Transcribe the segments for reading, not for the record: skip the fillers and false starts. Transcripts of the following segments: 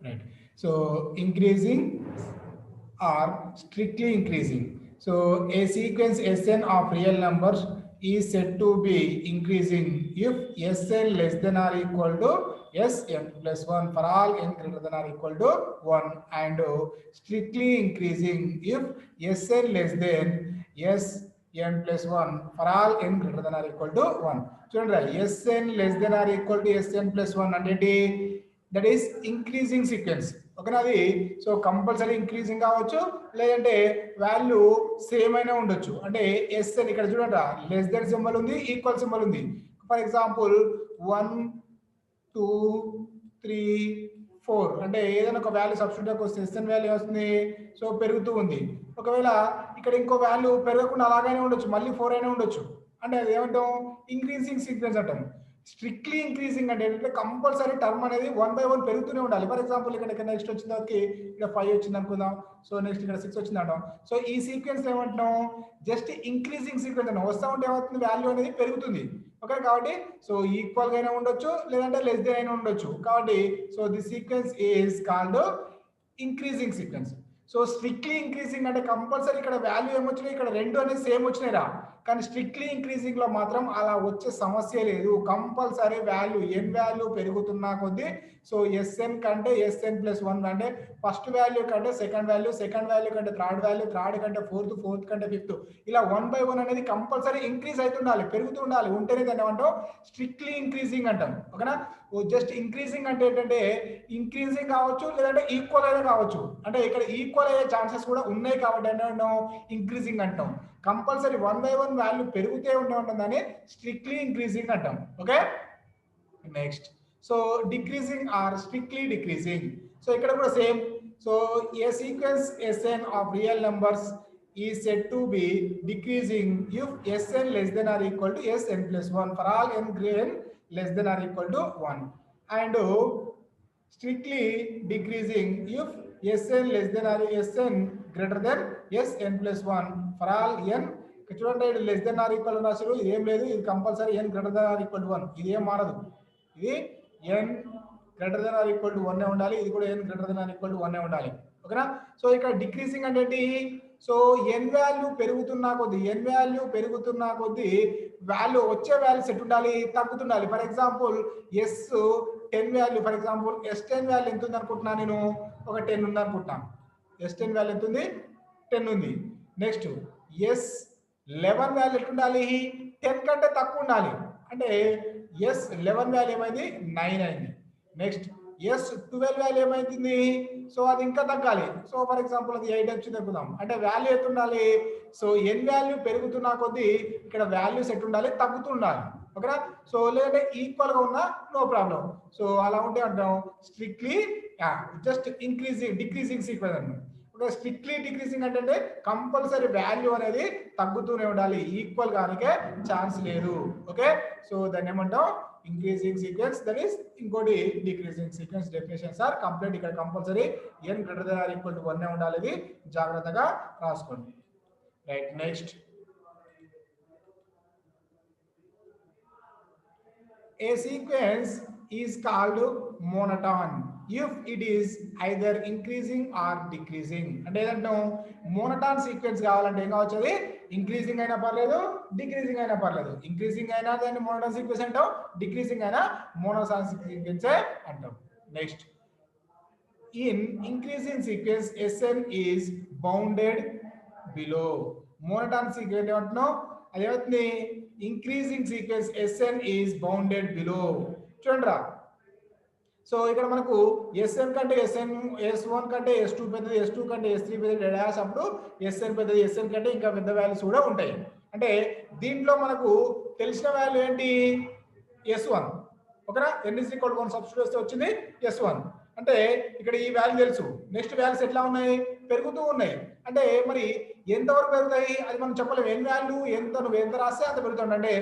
right? So increasing or strictly increasing. So a sequence Sn of real numbers is said to be increasing if Sn less than or equal to Sn plus 1 for all n greater than or equal to 1, and strictly increasing if Sn less than Sn plus 1 for all n greater than or equal to 1. చూడండి Sn less than or equal to Sn plus 1 అంటే that is increasing sequence ఓకేనా అది. So compulsory increasing కావచ్చు, లేదంటే value same అయినా ఉండొచ్చు. అంటే yes అని ఇక్కడ చూడండి లెస్ దెన్ సింబల్ ఉంది, ఈక్వల్ సింబల్ ఉంది. ఫర్ ఎగ్జాంపుల్ 1 2 3 4 అంటే ఏదైనా ఒక వాల్యూ సబ్స్టిట్యూట్ వస్తే ఎస్ఎన్ వాల్యూ వస్తుంది, సో పెరుగుతూ ఉంది. ఒకవేళ ఇక్కడ ఇంకో వాల్యూ పెరగకుండా అలాగైనా ఉండొచ్చు, మళ్ళీ 4 అయినా ఉండొచ్చు. అంటే అది ఏమంటాం ఇంక్రీజింగ్ సీక్వెన్స్ అంటాం. స్ట్రిక్ట్లీ ఇంక్రీజింగ్ అంటే ఏంటంటే కంపల్సరీ టర్మ్ అనేది 1 by 1 పెరుగుతూనే ఉండాలి. ఫర్ ఎగ్జాంపుల్ ఇక్కడ నెక్స్ట్ వచ్చిన తర్వాత ఇక్కడ 5 వచ్చింది అనుకుందాం, సో నెక్స్ట్ ఇక్కడ 6 వచ్చింది అంటాం. సో ఈ సీక్వెన్స్ ఏమంటున్నాం జస్ట్ ఇంక్రీజింగ్ సీక్వెన్స్ అంటాం. వస్తూ ఉంటే ఏమవుతుంది వాల్యూ అనేది పెరుగుతుంది. ఓకే కాబట్టి సో ఈక్వల్ గా అయినా ఉండొచ్చు, లేదంటే లెస్ దెన్ అయినా ఉండొచ్చు. కాబట్టి so the sequence is called increasing sequence. So strictly increasing అంటే కంపల్సరీ ఇక్కడ వాల్యూ ఏమొచ్చినాయి, ఇక్కడ రెండు అనేది సేమ్ వచ్చినాయి రా, కానీ స్ట్రిక్ట్లీ ఇంక్రీజింగ్ లో మాత్రం అలా వచ్చే సమస్య లేదు. కంపల్సరీ వాల్యూ ఎన్ వాల్యూ పెరుగుతున్నా కొద్దీ సో ఎస్ఎన్ కంటే ఎస్ఎన్ ప్లస్ 1 అంటే ఫస్ట్ వాల్యూ కంటే సెకండ్ వాల్యూ, సెకండ్ వాల్యూ కంటే థర్డ్ వాల్యూ, థర్డ్ కంటే ఫోర్త్, ఫోర్త్ కంటే ఫిఫ్త్, ఇలా 1 by 1 అనేది కంపల్సరీ ఇంక్రీజ్ అవుతుండాలి, పెరుగుతూ ఉండాలి. ఉంటేనే దాన్ని ఏమంటాం స్ట్రిక్ట్లీ ఇంక్రీజింగ్ అంటాం. ఓకేనా. జస్ట్ ఇంక్రీజింగ్ అంటే ఏంటంటే ఇంక్రీజింగ్ కావచ్చు, లేదంటే ఈక్వల్ అయినా కావచ్చు. అంటే ఇక్కడ ఈక్వల్ అయ్యే ఛాన్సెస్ కూడా ఉన్నాయి కాబట్టి అంటే ఇంక్రీజింగ్ అంటాం. కంపల్సరీ 1 by 1 వాల్యూ పెరుగుతూ ఉంటుందని స్ట్రిక్ట్లీ ఇంక్రీజింగ్ అంటాం. Okay next so decreasing or strictly decreasing. So ఇక్కడ కూడా same. So a sequence Sn of real numbers is said to be decreasing if Sn less than or equal to Sn plus 1 for all n greater less than or equal to 1, and strictly decreasing if Sn less than or Sn greater than Sn plus 1 for all n. చూడండి less than or equal రాశారు, ఇది ఏం లేదు, ఇది compulsory n greater than or equal to 1, ఇది ఏం మారదు. ఇది n greater than or equal to 1 ఉండాలి, ఇది కూడా n greater than or equal to 1 ఉండాలి. ఓకేనా. సో ఇక్కడ డిక్రీజింగ్ అంటే ఏంటి, సో ఎన్ వాల్యూ పెరుగుతున్నా కొద్దీ వాల్యూ వచ్చే వాల్యూస్ ఎట్టు ఉండాలి, తగ్గుతుండాలి. For example S10 value, for example S10 value ఎంత ఉంది అనుకుంటున్నా నేను, ఒక 10 ఉంది అనుకుంటున్నాను. S10 వాల్యూ ఎంత ఉంది, 10 ఉంది. నెక్స్ట్ S11 వాల్యూ ఎట్టు ఉండాలి, 10 కంటే తక్కువ ఉండాలి. అంటే S11 వాల్యూ ఏమైంది, 9 అయింది. నెక్స్ట్ S12 వాల్యూ ఏమైతుంది, సో అది ఇంకా తగ్గాలి. సో ఫర్ ఎగ్జాంపుల్ అది 8 వచ్చింది అనుకుందాం. అంటే వాల్యూ ఎట్టు ఉండాలి, సో ఎన్ వాల్యూ పెరుగుతున్నా కొద్దీ ఇక్కడ వాల్యూస్ ఎట్టు ఉండాలి, తగ్గుతూ ఉండాలి. ఓకేనా. సో లేదంటే ఈక్వల్ గా ఉన్నా నో ప్రాబ్లం. సో అలా ఉంటే అంటాం స్ట్రిక్ట్లీ జస్ట్ డిక్రీజింగ్ సీక్వెన్స్ అన్నమాట. ఓకే. స్ట్రిక్ట్లీ డిక్రీజింగ్ అంటే కంపల్సరీ వాల్యూ అనేది తగ్గుతూనే ఉండాలి, ఈక్వల్ గానికే ఛాన్స్ లేదు. ఓకే. సో దాన్ని ఏమంటాం ఇంక్రీజింగ్ సీక్వెన్స్, దట్ ఈస్ ఇంకోటి decreasing sequence. Definitions are complete. ఇక్కడ compulsory n greater than or equal to 1 ఉండాలి, ఇది జాగ్రత్తగా రాసుకోండి. Right next a sequence is called monotone if it is either increasing or decreasing. అంటే ఏంటంటే మోనోటాన్ సీక్వెన్స్ కావాలంటే ఏం కావచ్చు, అది ఇంక్రీజింగ్ అయినా పర్లేదు, డిక్రీజింగ్ అయినా పర్లేదు. ఇంక్రీజింగ్ అయినా దాన్ని మోనోటాన్ సీక్వెన్స్ అంటాం, డిక్రీజింగ్ అయినా మోనోటాన్ సీక్వెన్స్ అంటాం. Next in increasing sequence Sn is bounded below. Monotone sequence ఏమంటున్నాం, అదేమవుతుంది increasing sequence Sn is bounded below. చూడండి రా. సో ఇక్కడ మనకు Sn కంటే S1 కంటే S2 పెద్దది, S2 కంటే S3 పెద్దది డాష్, అప్పుడు Sn పెద్దది, Sn కంటే ఇంకా పెద్ద వాల్యూస్ కూడా ఉంటాయి. అంటే దీంట్లో మనకు తెలిసిన వాల్యూ ఏంటి, S1. ఓకేనా. n is equal to 1 substitute చేస్తే వచ్చింది S1. అంటే ఇక్కడ ఈ వాల్యూ తెలుసు. నెక్స్ట్ వాల్యూస్ ఎట్లా ఉన్నాయి, పెరుగుతూ ఉన్నాయి. అంటే మరి ఎంతవరకు పెరుగుతాయి అది మనం చెప్పలేము. ఎన్ వాల్యూ నువ్వు ఎంత రాస్తే అంత పెరుగుతుంది. అంటే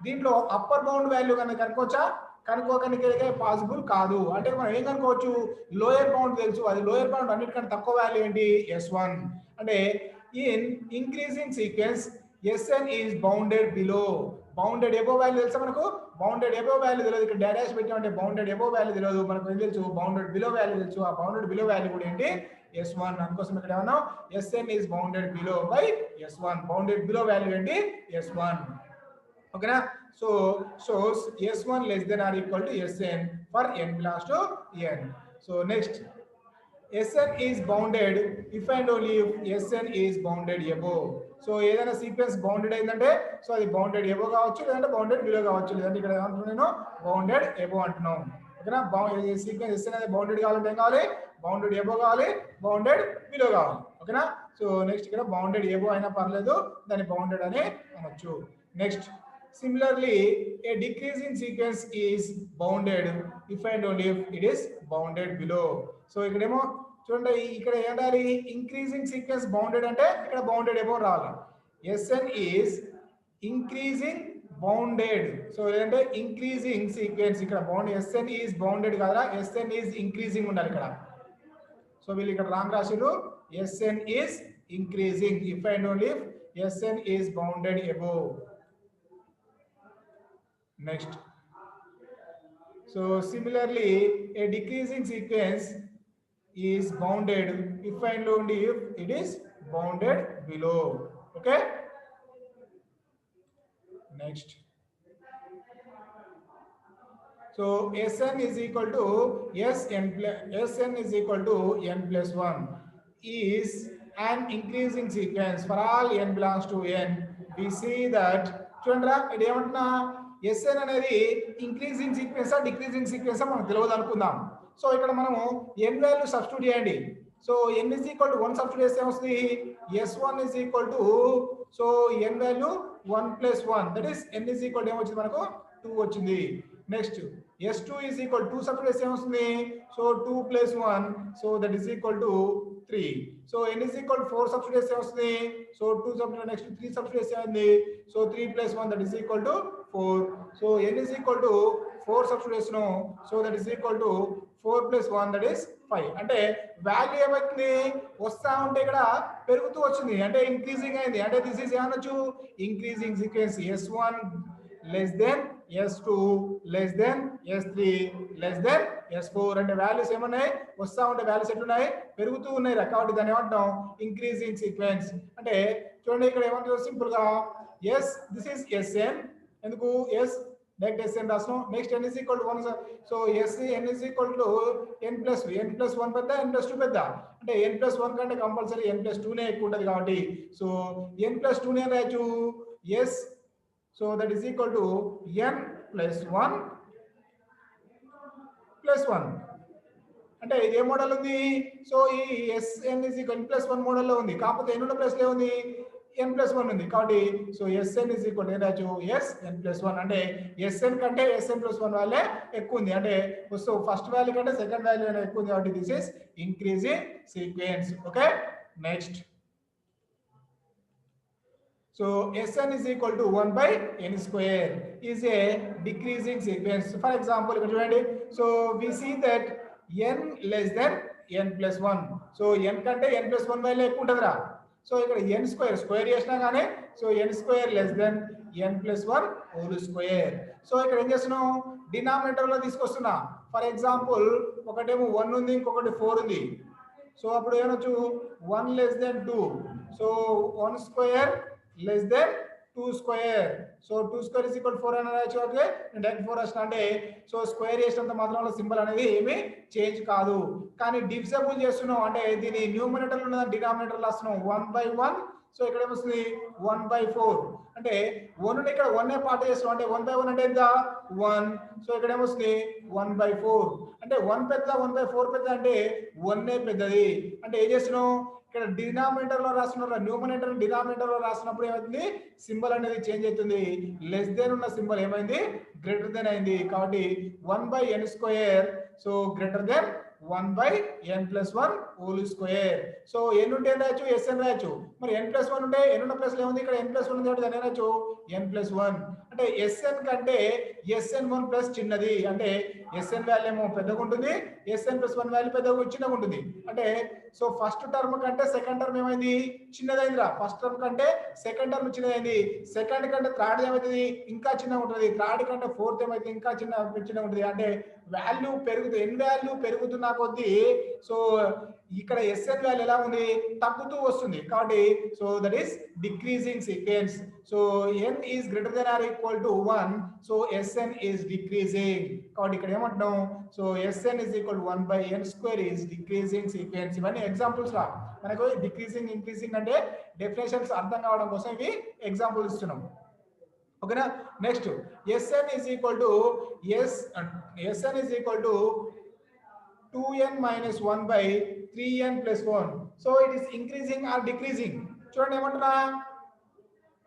దీంట్లో అప్పర్ బౌండ్ వాల్యూ కనుక కనుక్కోవచ్చా, కనుక్కోకనికే పాసిబుల్ కాదు. అంటే మనం ఏం కనుక్కోవచ్చు, లోయర్ బౌండ్ తెలుసు, అది లోయర్ బౌండ్ అన్నిటికంటే తక్కువ వాల్యూ ఏంటి, S1. అంటే in increasing sequence Sn is bounded below. Bounded above value తెలుసా మనకు బౌండెడ్ ఎబో వాల్యూ తెలియదు ఇక్కడ డాష్ పెట్టామంటే బౌండెడ్ ఎబో వాల్యూ తెలియదు మనకు ఏం తెలుసు బౌండెడ్ బిలో వాల్యూ తెలుసు ఆ బౌండెడ్ బిలో వాల్యూ కూడా ఏంటి S1 అందుకోసం ఇక్కడ ఏమన్నా Sn is bounded below by S1 bounded below value ఏంటి S1 ఓకేనా so S1 less than or equal to Sn for n belongs to n so next Sn is bounded if and only if Sn is bounded above. So ఏదైనా sequence bounded అయిందంటే so అది bounded above కావచ్చు లేదంటే bounded below కావచ్చు లేదంటే ఇక్కడ ఏమంటున్నాను నేను bounded above అంటున్నాం ఓకేనా సీక్వెన్స్ Sn అనేది బౌండెడ్ కావాలంటే ఏం కావాలి బౌండెడ్ ఎబో కావాలి బౌండెడ్ బిలో కావాలి ఓకేనా సో నెక్స్ట్ ఇక్కడ బౌండెడ్ ఎబో అయినా పర్లేదు దాన్ని బౌండెడ్ అని అనొచ్చు next similarly a decreasing sequence is bounded if and only if it is bounded below so ఇక్కడేమో చూడండి ఇక్కడ ఏంటాలి ఇంక్రీజింగ్ సీక్వెన్స్ బౌండెడ్ అంటే ఇక్కడ బౌండెడ్ ఎబో రావాలి Sn is increasing bounded so ఏంటంటే ఇంక్రీజింగ్ సీక్వెన్స్ ఇక్కడ బౌండ్ Sn is bounded కాదా Sn is increasing ఉండాలి ఇక్కడ సో వీళ్ళు ఇక్కడ wrong రాసిరు Sn is increasing if and only if Sn is bounded above next so similarly a decreasing sequence is bounded if and only if it is bounded below okay next so Sn is equal to Sn is equal to n plus 1 is an increasing sequence for all n belongs to n we see that చూడండిరా ఇది ఏమంటున్నా Sn అనేది increasing సీక్వెన్సా decreasing సీక్వెన్సా మనకు తెలియదు అనుకుందాం so ఇక్కడ మనము n value substitute చేయండి so n is equal to 1 substitute చేస్తే వస్తుంది S1 is equal to so n value 1 plus 1 that is n is equal to ఏమొచ్చింది మనకు 2 వచ్చింది next S2 is equal to 2 substitute చేస్తే ఏమొస్తుంది so 2 plus 1 so that is equal to 3 so n is equal to 4 substitute చేస్తే వస్తుంది so 2 substitute next 3 substitute చేస్తే ఉంది so 3 plus 1 that is equal to 4 so n is equal to 4 substitute చేస్తున్నాం so that is equal to 4 plus 1 that is 5 అంటే value ఏమవుతుంది వస్తా ఉంటే ఇక్కడ పెరుగుతూ వచ్చింది అంటే ఇంక్రీజింగ్ అయింది అంటే దిస్ ఈజ్ ఏమనొచ్చు increasing sequence S1 less than S2 less than S3 less than S4 అంటే వాల్యూస్ ఏమన్నాయి వస్తా ఉంటే వాల్యూస్ ఎట్లున్నాయి పెరుగుతూ ఉన్నాయి కాబట్టి దాన్ని ఏమంటాం ఇంక్రీజింగ్ సీక్వెన్స్ అంటే చూడండి ఇక్కడ ఏమంటారు సింపుల్ గా S this is Sn ఎందుకు S డైరెక్ట్ Sn రాస్తాం next n is equal to 1 so n is equal to n plus 1 పెద్ద n plus 2 పెద్ద అంటే n plus 1 కంటే కంపల్సరీ n plus 2 నే ఎక్కువ ఉంటది కాబట్టి సో n plus 2 నే రాయొచ్చు S so that is equal to n plus 1 plus 1 అంటే ఇది ఏ మోడల్ ఉంది సో ఈ Sn is equal n plus 1 model లో ఉంది కాకపోతే n ఉన్న ప్లేస్ లో ఉంది n plus 1 ఉంది కాబట్టి so Sn is equal to రాయొచ్చు Sn plus 1 అంటే Sn కంటే Sn plus 1 వాల్యూ ఎక్కువ ఉంది అంటే సో ఫస్ట్ వాల్యూ కంటే సెకండ్ వాల్యూ అనేది ఎక్కువ ఉంది కాబట్టి this is increasing sequence okay next so Sn is equal to 1 by n square is a decreasing sequence for example ఇక్కడ చూడండి so we see that n less than n plus 1 so n కంటే n plus 1 value ఎక్కువ ఉంటదిరా so ఇక్కడ n square చేసినా గానీ so n square less than n plus 1 whole square so ఇక్కడ ఏం చేస్తున్నాం డినామినేటర్ లో తీసుకొస్తున్నా ఫర్ ఎగ్జాంపుల్ ఒకటేమో 1 ఉంది ఇంకొకటి 4 ఉంది సో అప్పుడు ఏమనొచ్చు 1 less than 2 so 1 square less than 2 square so 2 square is equal to 4 అని రాయొచ్చు అంటే డైరెక్ట్ 4 రాసిన అంటే సో స్క్వేర్ చేసినంత మాత్రంలో సింబల్ అనేది ఏమీ చేంజ్ కాదు కానీ డివిజిబుల్ చేస్తున్నాం అంటే దీని న్యూమరేటర్ లో ఉన్న డినామినేటర్ రాస్తున్నాం 1 by 1 సో ఇక్కడ ఏమొస్తుంది 1 by 4 అంటే 1 ని ఇక్కడ 1 ఏ పార్ట్ చేస్తున్నాం అంటే 1 by 1 అంటే ఎంత 1 సో ఇక్కడ ఏమొస్తుంది 1 by 4 అంటే 1 పెద్ద 1 by 4 పెద్ద అంటే 1 ఏ పెద్దది అంటే ఏం చేస్తున్నాం ఇక్కడ డినామినేటర్ లో రాస్తున్నారు న్యూమరేటర్ డినామినేటర్ లో రాసినప్పుడు ఏమైంది సింబల్ అనేది చేంజ్ అవుతుంది లెస్ దెన్ ఉన్న సింబల్ ఏమైంది గ్రేటర్ దెన్ అయింది కాబట్టి 1 by n square so greater than 1 by n plus 1 whole square. So n ఉంటే ఏం రాయొచ్చు sn రాయొచ్చు. మరి n plus 1 ఉంటే n ఉన్న ప్లేస్ లో ఏముంది ఇక్కడ n plus 1 ఉంది కాబట్టి దాన్ని రాయొచ్చు n plus 1. అంటే sn కంటే sn1 ప్లస్ చిన్నది. అంటే sn వాల్యూ ఏమో పెద్దగా ఉంటుంది, sn plus 1 వాల్యూ పెద్దగా చిన్నగా ఉంటుంది. అంటే సో ఫస్ట్ టర్మ్ కంటే సెకండ్ టర్మ్ ఏమైంది చిన్నదైందిరా. ఫస్ట్ టర్మ్ కంటే సెకండ్ టర్మ్ చిన్నదైంది. సెకండ్ కంటే థర్డ్ ఏమవుతుంది ఇంకా చిన్నగా ఉంటుంది. థర్డ్ కంటే ఫోర్త్ ఏమైతుంది ఇంకా చిన్నగా ఉంటుంది. అంటే వాల్యూ పెరుగుతుంది, n వాల్యూ పెరుగుతున్న కొద్దీ సో ఇక్కడ sn వాల్యూ ఎలా ఉంది తగ్గుతూ వస్తుంది. కాబట్టి so that is decreasing sequence. So n is greater than or equal to 1, so sn is decreasing. కాబట్టి ఇక్కడ ఏమంటున్నాం so sn is equal to 1 by n square is decreasing sequence. ఇవన్నీ ఎగ్జాంపుల్స్ రా. మనకు డిక్రీజింగ్ ఇంక్రీజింగ్ అంటే definitions అర్థం కావడం కోసం ఇవి ఎగ్జాంపుల్ ఇస్తున్నాం. ఓకేనా. Next sn is equal to sn is equal to 2n minus 1 by 3n plus 1. So it is increasing or decreasing. చూడండి ఏమంటున్నా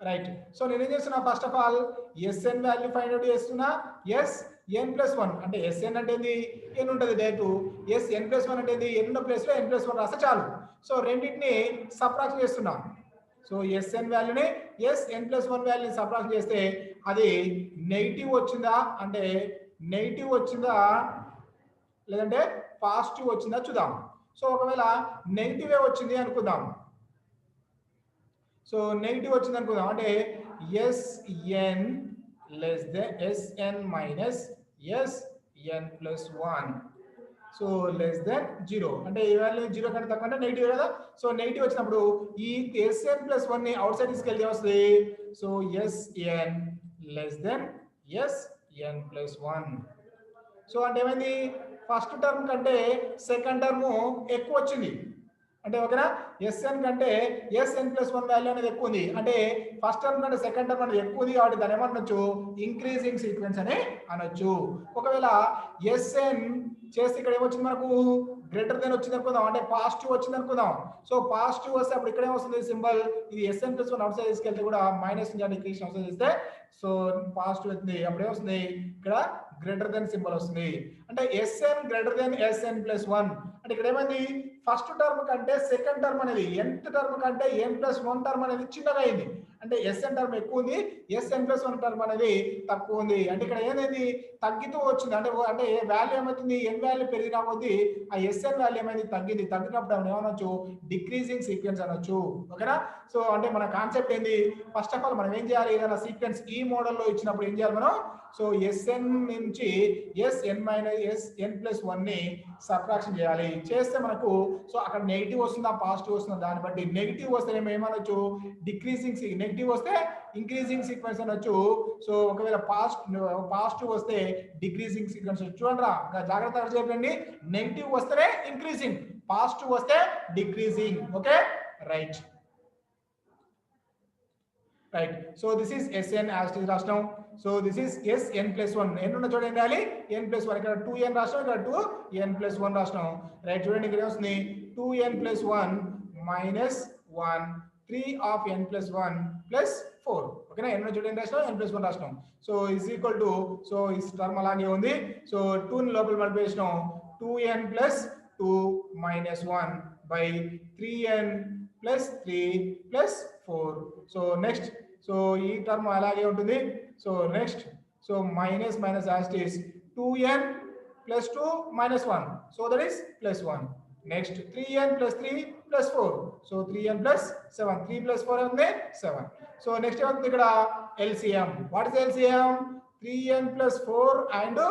రైట్. సో నేనేం చేస్తున్నా first of all sn value find out చేస్తున్నా. n plus 1 అంటే sn అంటే ఏంది n ఉంటుంది direct. n plus 1 అంటే ఏంది n ఉన్న ప్లేస్ లో n plus 1 రాస్తే చాలు. సో రెండింటిని సబ్ట్రాక్ట్ చేస్తున్నా. సో sn వాల్యూని n plus 1 వాల్యూని సబ్ట్రాక్ట్ చేస్తే అది నెగిటివ్ వచ్చిందా అంటే నెగిటివ్ వచ్చిందా లేదంటే పాజిటివ్ వచ్చిందా చూద్దాం. సో ఒకవేళ నెగిటివే వచ్చింది అనుకుందాం. సో నెగిటివ్ వచ్చింది అనుకుందాం అంటే sn less than sn minus sn plus 1 so less then 0 అంటే ఈ వాల్యూ 0 కంటే తక్కువ అంటే నెగిటివ్ కదా. సో నెగిటివ్ వచ్చినప్పుడు ఈ sn ప్లస్ 1 ని అవుట్ సైడ్ తీసుకెళ్తే వస్తుంది. So sn less than sn plus 1. So అంటే ఏమైంది ఫస్ట్ టర్మ్ కంటే సెకండ్ టర్మ్ ఎక్కువ వచ్చింది. అంటే ఓకేనా sn కంటే sn ప్లస్ 1 వాల్యూ అనేది ఎక్కువ ఉంది. అంటే ఫస్ట్ టర్మ్ కంటే సెకండ్ టర్మ్ అనేది ఎక్కువ ఉంది కాబట్టి దాన్ని ఏమనొచ్చు ఇంక్రీజింగ్ సీక్వెన్స్ అని అనొచ్చు. ఒకవేళ sn చేస్తే ఇక్కడ ఏమొచ్చింది మనకు గ్రేటర్ దెన్ వచ్చింది అనుకుందాం. అంటే పాజిటివ్ వచ్చింది అనుకుందాం. సో పాజిటివ్ వస్తే అప్పుడు ఇక్కడ ఏమొస్తుంది సింబల్ ఇది sn ప్లస్ 1 అవుట్ సైడ్ తీసుకెళ్తే కూడా మైనస్ నుంచి డిక్రీషన్ అవుట్ సైడ్ చేస్తే సో పాజిటివ్ అవుతుంది. అప్పుడు ఏమొస్తుంది ఇక్కడ గ్రేటర్ దెన్ సింబల్ వస్తుంది. అంటే sn greater than sn plus 1 అంటే ఇక్కడ ఏమైంది ఫస్ట్ టర్మ్ కంటే సెకండ్ టర్మ్ అనేది nth టర్మ్ కంటే n ప్లస్ 1 టర్మ్ అనేది చిన్నగా అయింది. అంటే sn టర్మ్ ఎక్కువ ఉంది, sn ప్లస్ 1 టర్మ్ అనేది తక్కువ ఉంది. అంటే ఇక్కడ ఏదైంది తగ్గుతూ వచ్చింది. అంటే వాల్యూ ఏమవుతుంది n వాల్యూ పెరిగినా కొద్దీ ఆ sn వాల్యూ ఏమైంది తగ్గింది. తగ్గినప్పుడు మనం ఏమనొచ్చు డిక్రీజింగ్ సీక్వెన్స్ అనొచ్చు. ఓకేనా. సో అంటే మన కాన్సెప్ట్ ఏంది ఫస్ట్ ఆఫ్ ఆల్ మనం ఏం చేయాలి ఏదైనా సీక్వెన్స్ ఈ మోడల్లో ఇచ్చినప్పుడు ఏం చేయాలి మనం సో sn నుంచి sn మైనస్ sn ప్లస్ 1 ని సబ్ట్రాక్షన్ చేయాలి. చేస్తే మనకు సో అక్కడ నెగిటివ్ వస్తుందా పాజిటివ్ వస్తుందా దాన్ని బట్టి నెగిటివ్ వస్తే ఏమనొచ్చు డిక్రీజింగ్ నెగిటివ్ వస్తే ఇంక్రీజింగ్ సీక్వెన్స్ అనొచ్చు. సో ఒకవేళ పాజిటివ్ వస్తే డిక్రీజింగ్ సీక్వెన్స్. చూడండి రా జాగ్రత్తగా చెప్పండి. నెగిటివ్ వస్తేనే ఇంక్రీజింగ్, పాజిటివ్ వస్తే decreasing. Okay right. So this is sn as it is రాష్ట్రం. So this is sn plus 1 n ఉన్న చోట ఏం రాయాలి n ప్లస్ 1. ఇక్కడ 2n రాష్ట్రం, ఇక్కడ 2n ప్లస్ 1 రాష్ట్రం. రైట్ చూడండి ఇక్కడ వస్తుంది 2n plus 1 minus 1 3 of n plus 1 plus 4. ఓకేనా. n ఉన్న చోట ఏం రాష్ట్రం n ప్లస్ 1 రాష్ట్రం. So is equal to so ఈ టర్మ్ అలాగే ఉంది. సో 2 ని లోపల multiplication 2n plus 2 minus 1 by 3n plus 3 plus 4. So next so ఈ టర్మ్ అలాగే ఉంటుంది. So next so minus minus as it is 2n plus 2 minus 1 so that is plus 1. Next 3n plus 3 plus 4 so 3n plus 7 3 plus 4 ఉంది 7. So next ఏమవుతుంది ఇక్కడ LCM. What is LCM? 3n plus 4 and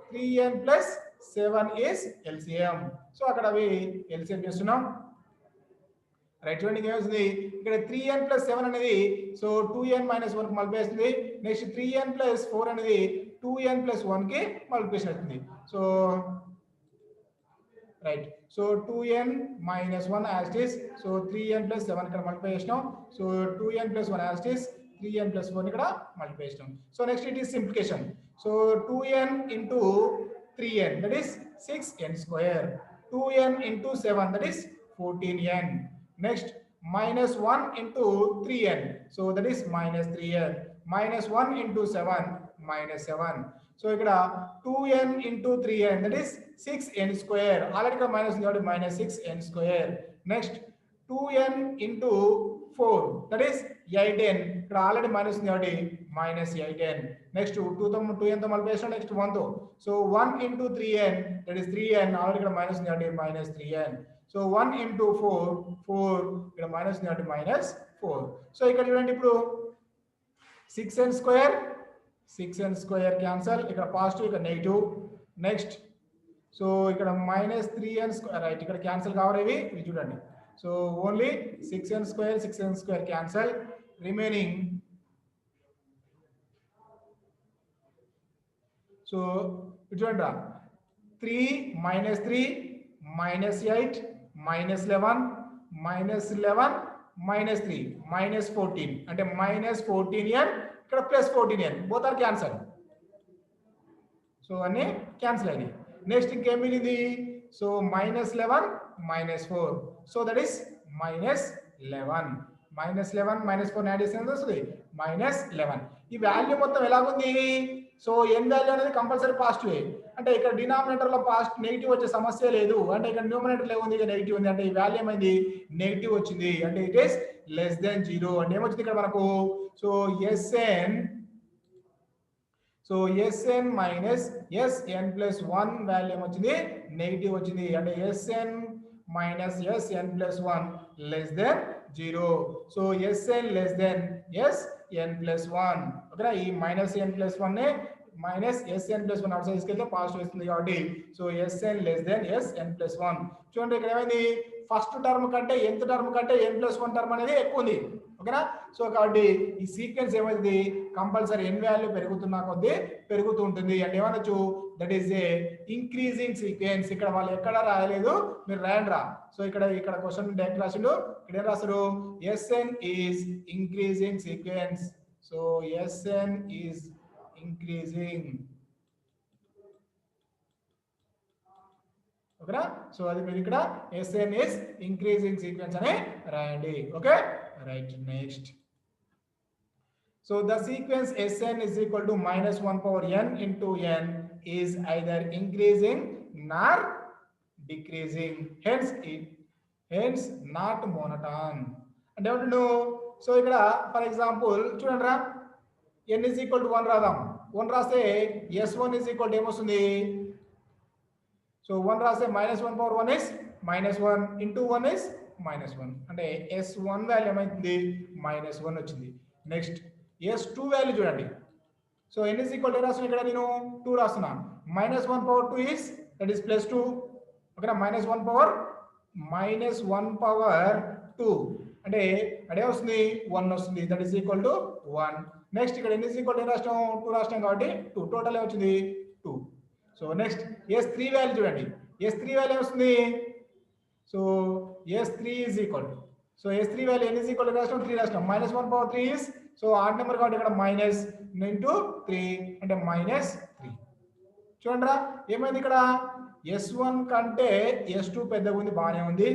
3n plus 7 is LCM. So అక్కడ అవి LCM చేస్తున్నాం. Right చూడండి ఏమవుతుంది ఇక్కడ 3n plus 7 అనేది సో 2n మైనస్ 1 కి మల్టిప్లై అవుతుంది. నెక్స్ట్ 3n ప్లస్ 4 అనేది 2n ప్లస్ 1 కి మల్టిప్లికేషన్ అవుతుంది. So right so 2n minus 1 as it is. So 3n plus 7 ఇక్కడ మల్టిప్లై చేసినాం. So 2n plus 1 as it is 3n plus 4 ఇక్కడ multiply చేసినాం. So next it is simplification. So 2n into 3n that is 6n square. 2n into 7 that is 14n. Next minus 1 into 3n so that is minus 3n. Minus 1 into 7 minus 7. So ఇక్కడ 2n into 3n, that is 6n square. Already ఇక్కడ minus ఉంది కాబట్టి minus 6n square. Next 2n into 4, that is 8n. ఇక్కడ already minus ఉంది కాబట్టి minus 8n. Next 2n తో multiplication, next 1 తో. So 1 into 3n, that is 3n. Already ఇక్కడ minus ఉంది కాబట్టి minus 3n. సో 1 into 4 ఇక్కడ మైనస్ ఉంది కాబట్టి minus 4. సో ఇక్కడ చూడండి ఇప్పుడు 6n square క్యాన్సల్, ఇక్కడ పాజిటివ్ ఇక్కడ నెగిటివ్. నెక్స్ట్ సో ఇక్కడ minus 3n square, రైట్, ఇక్కడ క్యాన్సల్ కావాలి ఇవి చూడండి. So only 6n square cancel, remaining so చూడండి 3 minus 3 minus 8 minus 11 minus 11 minus 3 minus 14, అంటే minus 14n ఇక్కడ plus 14n, both are cancel. So అన్ని క్యాన్సల్ అయినాయి. నెక్స్ట్ ఇంకేం మిగిలింది? So minus 11 minus 4, so that is minus 11 minus 4 add చేస్తే ఎంత వస్తుంది? minus 11. ఈ వాల్యూ మొత్తం ఎలాగుంది? సో n వాల్యూ అనేది కంపల్సరీ పాజిటివ్, అంటే ఇక్కడ డినామినేటర్ లో నెగిటివ్ వచ్చే సమస్య లేదు. అంటే ఇక్కడ న్యూమరేటర్ లో ఉంది, నెగిటివ్ ఉంది, అంటే ఈ వాల్యూ ఏమైంది? నెగిటివ్ వచ్చింది, అంటే ఇట్ ఈస్ లెస్ దెన్ 0. అంటే ఏమొచ్చింది ఇక్కడ మనకు? So Sn minus Sn plus 1 value ఏమొచ్చింది? నెగిటివ్ వచ్చింది, అంటే Sn minus Sn plus 1 less than 0. So Sn less than Sn plus 1. ఓకేనా? ఈ మైనస్ n ప్లస్ 1 నే minus Sn plus 1 out side తీసుకెళ్తే పాజిటివ్ వస్తుంది కాబట్టి so Sn less than Sn plus 1. చూడండి ఇక్కడ ఏమైంది? ఫస్ట్ టర్మ్ కంటే nth టర్మ్ కంటే n ప్లస్ 1 టర్మ్ అనేది ఎక్కువ ఉంది. ఓకేనా? సో కాబట్టి ఈ సీక్వెన్స్ ఏమైంది? కంపల్సరీ n వాల్యూ పెరుగుతున్నా కొద్దీ పెరుగుతూ ఉంటుంది. అంటే ఏమనొచ్చు? That is a increasing sequence. ఇక్కడ వాళ్ళు ఎక్కడ రాయలేదు, మీరు రాయండి రా. సో ఇక్కడ క్వశ్చన్ డైరెక్ట్ రాసిండు. ఇక్కడ ఏం రాస్తారు? Sn is increasing sequence. So Sn is increasing. ఓకేనా? సో అది మీరు ఇక్కడ Sn ఈజ్ ఇంక్రీజింగ్ సీక్వెన్స్ అని రాయండి. Okay, right. Next so the sequence Sn is equal to minus 1 power n into n is either increasing nor decreasing, hence not monotone. అంటే ఏమంటున్నాడు? So ఇక్కడ for example చూడండి రా, n is equal to 1 రాద్దాం. 1 రాస్తే S1 is equal to ఏమొస్తుంది? So 1 రాస్తే minus 1 power 1 is minus 1 into 1 is minus 1, అంటే S1 వాల్యూ ఏమైంది? minus 1 వచ్చింది. నెక్స్ట్ S2 వాల్యూ చూడండి. So n is equal to రాస్తున్నా, ఇక్కడ నేను 2 రాస్తున్నా. minus 1 power 2 is, that is plus 2. ఓకేనా? minus 1 power 2, అంటే అదే వస్తుంది 1 వస్తుంది, that is equal to 1. Next ఇక్కడ n is equal to రాష్ట్రం 2 రాష్ట్రం కాబట్టి 2, టోటల్ వచ్చింది 2. సో నెక్స్ట్ S3 వాల్యూ చూడండి. S3 వాల్యూ వస్తుంది. So S3 is equal to, so S3 value n is equal to రాష్ట్రం 3 రాష్ట్రం minus 1 power 3 is, so odd number కాబట్టి ఇక్కడ మైనస్ ఇంటూ 3 అంటే minus 3. చూడండి రా, ఏమైంది ఇక్కడ? S1 కంటే S2 పెద్దగా ఉంది, బాగానే ఉంది.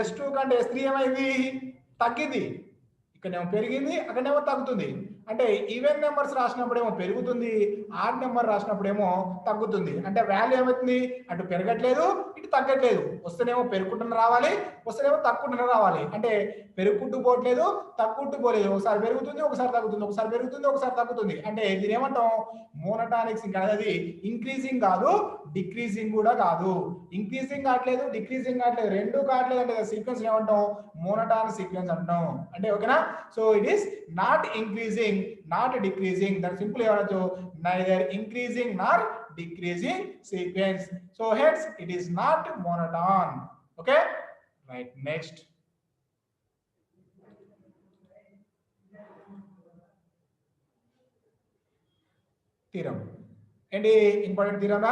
S2 కంటే S3 ఏమైంది? తగ్గింది. ఇక్కడేమో పెరిగింది, అక్కడేమో తగ్గుతుంది. అంటే ఈవెన్ నెంబర్స్ రాసినప్పుడేమో పెరుగుతుంది, ఆడ్ నెంబర్ రాసినప్పుడేమో తగ్గుతుంది. అంటే వాల్యూ ఏమవుతుంది? అటు పెరగట్లేదు, ఇటు తగ్గట్లేదు. వస్తేనేమో పెరుగుకుంటూ రావాలి, వస్తేనేమో తగ్గుకుంటూ రావాలి. అంటే పెరుగుకుంటూ పోవట్లేదు, తగ్గుకుంటూ పోలేదు. ఒకసారి పెరుగుతుంది, ఒకసారి తగ్గుతుంది, ఒకసారి పెరుగుతుంది, ఒకసారి తగ్గుతుంది. అంటే దీని ఏమంటాం? మోనోటానిక్ సింక్. అది ఇంక్రీజింగ్ కాదు, డిక్రీజింగ్ కూడా కాదు. ఇంక్రీజింగ్ కావట్లేదు, డిక్రీజింగ్ కావట్లేదు, రెండు కావట్లేదు అంటే సీక్వెన్స్ ఏమంటాం? మోనోటానిక్ సీక్వెన్స్ అంటాం. అంటే ఓకేనా? So it is not increasing, not decreasing. That simply neither increasing nor decreasing sequence. So hence it is not monotone. Okay, right. Next, theorem. And a important theorem.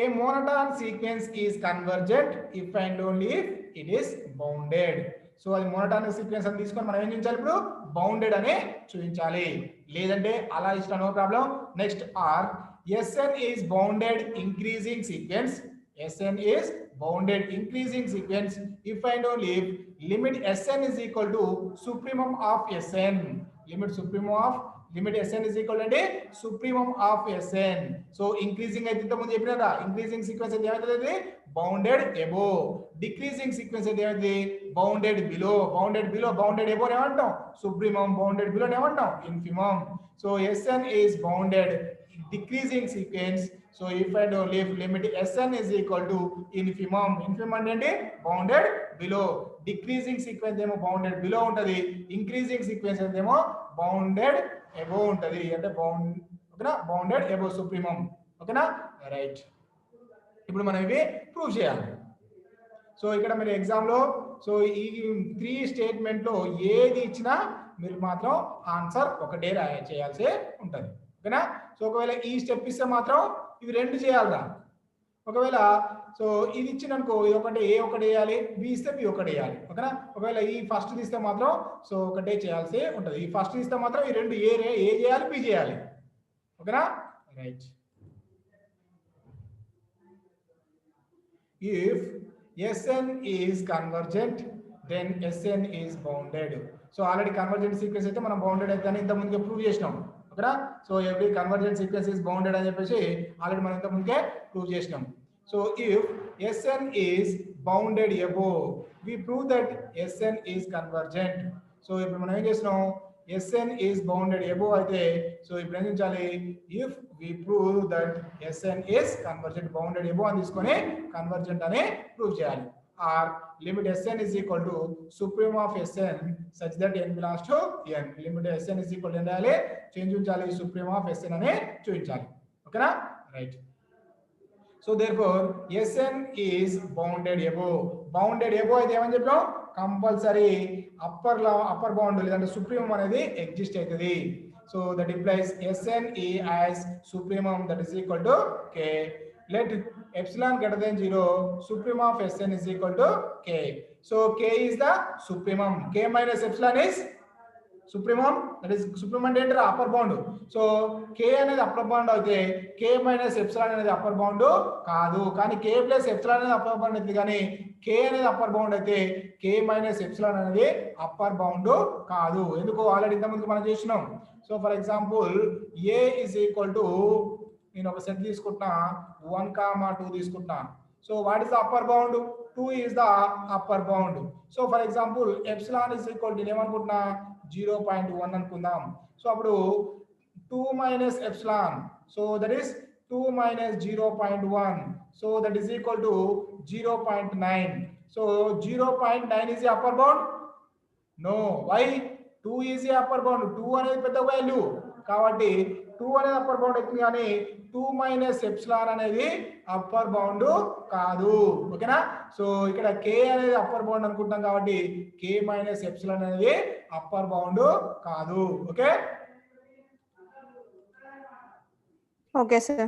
A monotone sequence is convergent if and only if it is bounded. So అది monotonic sequence అని తీసుకొని మనం ఏం చూపించాలి? ఇప్పుడు bounded అనే చూపించాలి, లేదంటే అలా ఇష్టం, no problem. Next or Sn is bounded increasing sequence. Sn is bounded increasing sequence if and only if limit Sn is equal to supremum of Sn. Limit supremum of limit Sn is equal అంటే supremum of Sn. So increasing అయితే ఇంత ముందు చెప్పినా increasing sequence అయితే ఏమవుతుంది bounded above, decreasing sequence అయితే ఏమవుతుంది bounded below. Bounded above ఏమంటాం సుప్రీమం, బౌండెడ్ బిలో ఏమంటాం infimum. So Sn is bounded decreasing sequence. So if and only if limit Sn is equal to infimum. Infimum అంటే bounded below. Decreasing sequence ఏమో bounded below ఉంటది, increasing sequence ఏమో bounded above ఉంటది. అంటే ఓకేనా bounded above supremum. ఓకేనా right. ఇప్పుడు మనం ఇవి ప్రూవ్ చేయాలి. సో ఇక్కడ మీరు ఎగ్జామ్లో సో ఈ 3 స్టేట్మెంట్లో ఏది ఇచ్చినా మీరు మాత్రం ఆన్సర్ ఒకటే చేయాల్సి ఉంటుంది. ఓకేనా. సో ఒకవేళ ఈ స్టెప్ ఇస్తే మాత్రం ఇవి 2 చేయాలిరా. ఒకవేళ సో ఇది ఇచ్చిననుకో ఇది ఒకటి ఏ ఒకటి వేయాలి, బి ఇస్తే బి ఒకటి వేయాలి. ఓకేనా. ఒకవేళ ఈ ఫస్ట్ తీస్తే మాత్రం సో ఒకటే చేయాల్సి ఉంటుంది. ఈ ఫస్ట్ తీస్తే మాత్రం ఈ 2 ఏ చేయాలి బి చేయాలి. ఓకేనా right. If Sn is convergent, then Sn is bounded. So already convergent sequence అయితే మనం బౌండెడ్ అయితే అని ఇంత ముందుకే ప్రూవ్ చేసినాం. ఓకేనా. So every convergent sequence is bounded అని చెప్పేసి ఆల్రెడీ మనం ఇంత ముందుకే ప్రూవ్ చేసినాం. So if Sn is bounded above, we prove that Sn is convergent. So ఇప్పుడు మనం ఏం చేస్తున్నాం Sn is bounded above అయితే సో ఇప్పుడు ఏం చేయాలి if we prove that Sn is convergent, bounded above అని తీసుకొని కన్వర్జెంట్ అని ప్రూవ్ చేయాలి. Or limit Sn is equal to supremum of Sn such that n belongs to n. Limit Sn is equal to n రాయాలి, change ఉంచాలి supremum of Sn అని చూపించాలి. ఓకేనా right. So therefore Sn is bounded above. Bounded above అయితే ఏమని చెప్పాం compulsory upper bound లేదంటే supremum అనేది ఎగ్జిస్ట్ అవుతుంది. So that implies Sn as supremum that is equal to k. Let epsilon greater than 0, supremum of Sn is equal to k. So k is the supremum. K minus epsilon is supremum. That is supremum అంటే upper bound. So k అనేది upper bound అయితే k minus epsilon అనేది upper bound కాదు. కానీ k plus epsilon అనేది upper bound అయితే కానీ k అనేది అప్పర్ బౌండ్ అయితే k minus epsilon అనేది అప్పర్ బౌండ్ కాదు. ఎందుకు ఆల్రెడీ ఇంత ముందు మనం చేసినాం. So for example a is equal to నేను ఒక సెట్ తీసుకుంటున్నా 1, 2 తీసుకుంటున్నా. So what is the upper bound 2 is the upper bound. So for example epsilon is equal to నేను ఏమనుకుంటున్నా 0.1 అనుకుందాం. సో అప్పుడు 2 minus epsilon so that is 2 minus 0.1 so that is equal to 0.9. So 0.9 is the upper bound. No why 2 is the upper bound. 2 అనేది పెద్ద value కాబట్టి 2 అనేది upper bound అవుతుంది కానీ 2 మైనస్ ఎప్సిలాన్ అనేది అప్పర్ బౌండ్ కాదు. ఓకేనా. సో ఇక్కడ k అనేది అప్పర్ బౌండ్ అనుకుంటాం కాబట్టి k మైనస్ ఎప్సిలాన్ అనేది అప్పర్ బౌండ్ కాదు. Okay okay sir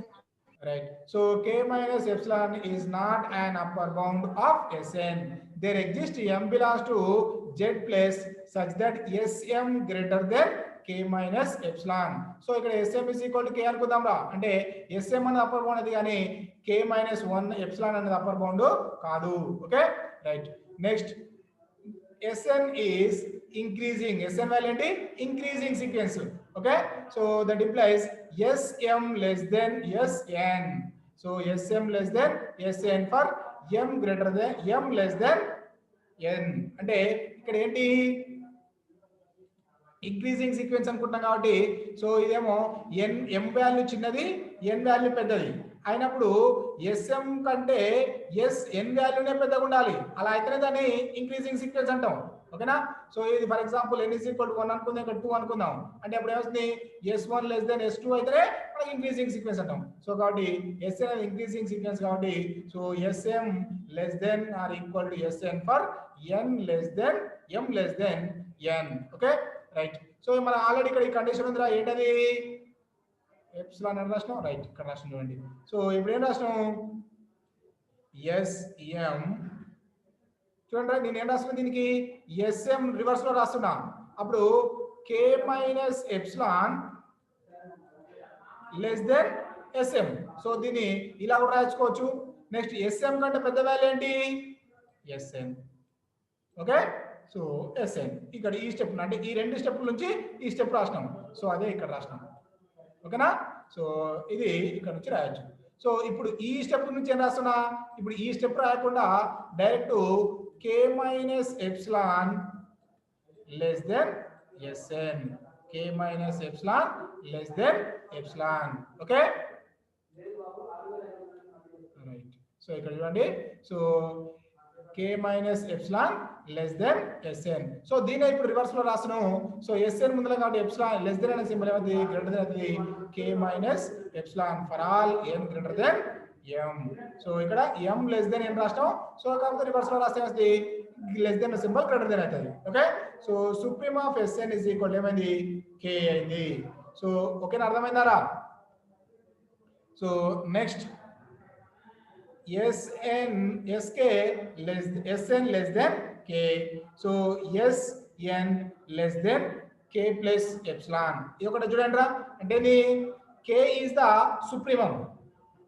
right. So k minus epsilon is not an upper bound of Sn. There exists m belongs to z place such that Sm greater than k minus epsilon. So ఇక్కడ Sm is equal to k అనుకుందాం రా. అంటే Sm అనేది upper bound అది కానీ k minus 1 epsilon అనేది upper bound కాదు. Okay right. Next Sn is increasing. Sn value ఏంటి increasing sequence. Okay. So that implies Sm less than Sn. So Sm less than Sn for m greater than m less than n. అంటే ఇక్కడ ఏంటి increasing sequence అనుకుంటాం కాబట్టి so ఇదేమో m value చిన్నది n value పెద్దది అయినప్పుడు Sm కంటే n వాల్యూనే పెద్దగా ఉండాలి. అలా అయితేనే దాన్ని ఇంక్రీజింగ్ సీక్వెన్స్ అంటాం. ఓకేనా. సో ఇది for example n is equal to 1 అనుకుందాం, ఇక్కడ 2 అనుకుందాం. అంటే అప్పుడు ఏమవుతుంది S1 less than S2 అయితేనే మనకి ఇంక్రీజింగ్ సీక్వెన్స్ అంటాం. సో కాబట్టి Sn అనేది ఇంక్రీజింగ్ సీక్వెన్స్ కాబట్టి so Sm less than or equal to Sn for n less than m less than n. Okay right. So మన ఆల్రెడీ ఇక్కడ ఈ కండిషన్ ఉందిరా ఏంటది ఎప్సిలాన్ అని రాసినాం. రైట్ ఇక్కడ రాసినాం చూడండి. సో ఇప్పుడు ఏం రాసినాం Sm చూడండి నేను ఏం రాస్తున్నా దీనికి Sm రివర్స్ లో రాస్తున్నా. అప్పుడు k minus epsilon less then Sm. So దీన్ని ఇలా కూడా రాసుకోవచ్చు. నెక్స్ట్ Sm కంటే పెద్ద వాల్యూ ఏంటి Sn. ఓకే సో ఎస్ఎన్ ఇక్కడ ఈ స్టెప్ అంటే ఈ రెండు స్టెప్ల నుంచి ఈ స్టెప్ రాసినాం. సో అదే ఇక్కడ రాసినాం. ఓకేనా? సో ఇది ఇక్కడ నుంచి రాయొచ్చు. సో ఇప్పుడు ఈ స్టెప్ నుంచి ఏం రాస్తున్నా, ఇప్పుడు ఈ స్టెప్ రాయకుండా direct k minus epsilon less than SN, k minus epsilon less than epsilon. Okay right. So ఇక్కడ చూడండి, so k minus epsilon less than SN. So దీన్ని ఇప్పుడు రివర్స్ లో రాస్తున్నాము. సో ఎస్ఎన్ ముందర కాబట్టి ఎప్సిలాన్ లెస్ దెన్ అనే సింబల్ ఏమవుతుంది, గ్రేటర్ దెన్ అవుతుంది. k minus epsilon for all n greater than m. So ఇక్కడ m లెస్ దెన్ n రాస్తాం. సో కాబట్టి రివర్స్ లో రాస్తే వస్తుంది less than symbol greater than అవుతుంది. Okay. So supremum of SN is equal ఏమైంది, k అయింది. సో ఓకేనా, అర్థమైందారా? So next SK SN less than K. So SN less than K plus epsilon. ఇది ఒకటి చూడండి రా, అంటే K is the supremum.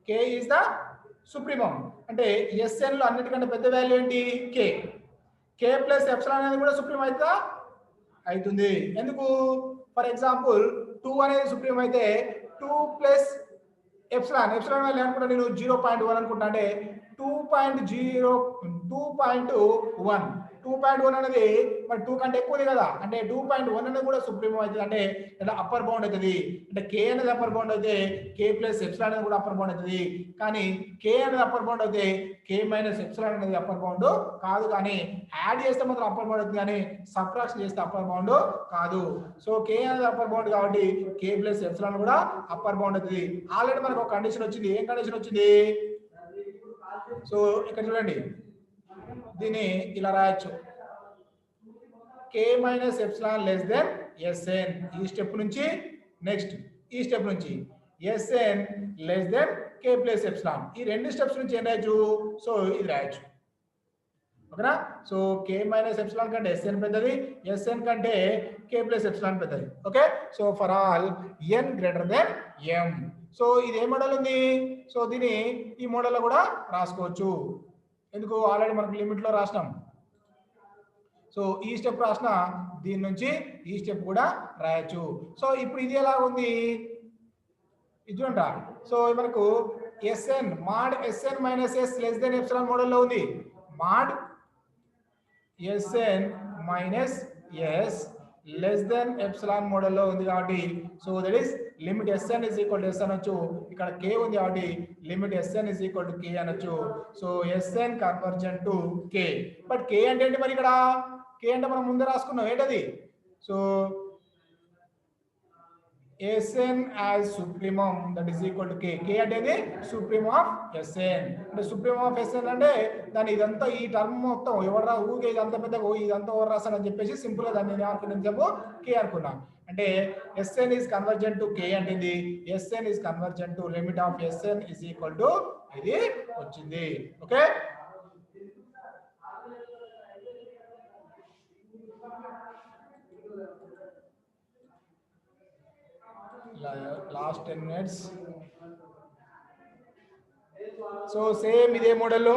K is the supremum. అంటే SN లో అన్నిటికంటే పెద్ద వాల్యూ ఏంటి, K. K plus epsilon అనేది కూడా సుప్రీం అవుతుంది. ఎందుకు? ఫర్ ఎగ్జాంపుల్ 2 అనేది సుప్రీం అయితే 2 ప్లస్ ఎప్సిలాన్ వాల్యూ అనుకుంటా నేను 0.1 అనుకుంటా, అంటే 2.1 అనేది మరి 2 కంటే ఎక్కువది కదా, అంటే 2.1 అనేది కూడా సుప్రీం అవుతుంది, అంటే ఇలా అప్పర్ బౌండ్ అవుతుంది. అంటే K అనేది అప్పర్ బౌండ్ అయితే K ప్లస్ ఎప్సిలాన్ అనేది కూడా అప్పర్ బౌండ్ అవుతుంది. కానీ K అనేది అప్పర్ బౌండ్ అయితే K మైనస్ ఎప్సిలాన్ అనేది అప్పర్ బౌండ్ కాదు. కానీ యాడ్ చేస్తే మాత్రం అప్పర్ బౌండ్ అవుతుంది, కానీ సబ్ట్రాక్షన్ చేస్తే అప్పర్ బౌండ్ కాదు. సో K అనేది అప్పర్ బౌండ్ కాబట్టి K ప్లస్ ఎప్సిలాన్ కూడా అప్పర్ బౌండ్ అవుతుంది. ఆల్రెడీ మనకు ఒక కండిషన్ వచ్చింది. ఏం కండిషన్ వచ్చింది? సో ఇక్కడ చూడండి, దీన్ని ఇలా రాయొచ్చు, K minus epsilon less than SN. ఈ స్టెప్ నుంచి నెక్స్ట్ ఈ స్టెప్ నుంచి SN less than K plus epsilon. ఈ రెండు స్టెప్స్ నుంచి ఏం రాయొచ్చు, సో ఇది రాయొచ్చు. ఓకేనా? సో K మైనస్ ఎప్సిలాన్ కంటే ఎస్ఎన్ పెద్దది, ఎస్ఎన్ కంటే K ప్లస్ ఎప్సిలాన్ పెద్దది. Okay. So for all n greater than m. So ఇది ఏ మోడల్ ఉంది, సో దీన్ని ఈ మోడల్లో కూడా రాసుకోవచ్చు. ఎందుకు, ఆల్రెడీ మనకు లిమిట్ లో రాసినాం. సో ఈ స్టెప్ రాసిన, దీని నుంచి ఈ స్టెప్ కూడా రాయొచ్చు. సో ఇప్పుడు ఇది ఎలా ఉంది, ఇది చూడండి. సో మనకు SN mod SN minus S less than epsilon మోడల్లో ఉంది. Mod SN minus S less than epsilon మోడల్లో ఉంది కాబట్టి, so that is limit SN is equal to S అనొచ్చు. ఇక్కడ K ఉంది కాబట్టి limit SN is equal to K అనొచ్చు. So SN convergent to K. But K అంటే ఏంటి మరి? ఇక్కడ K అంటే మనం ముందే రాసుకున్నాం, ఏంటది? So Sn as supremum that is equal to K. K అంటే supremum of Sn. అంటే supremum of Sn అంటే దాని ఇదంతా ఈ టర్మ్ మొత్తం ఎవరు ఊకే ఇదంతా పెద్దగా ఇదంతా ఎవరు రాస్తారని చెప్పేసి సింపుల్ గా దాన్ని ఏమనుకున్నాను చెప్పు, K అనుకున్నా. అంటే Sn is convergent to K అంటే ఇది Sn is convergent to limit of Sn is equal to ఇది వచ్చింది. Okay. Last 10 minutes. So same ఇదే మోడల్లో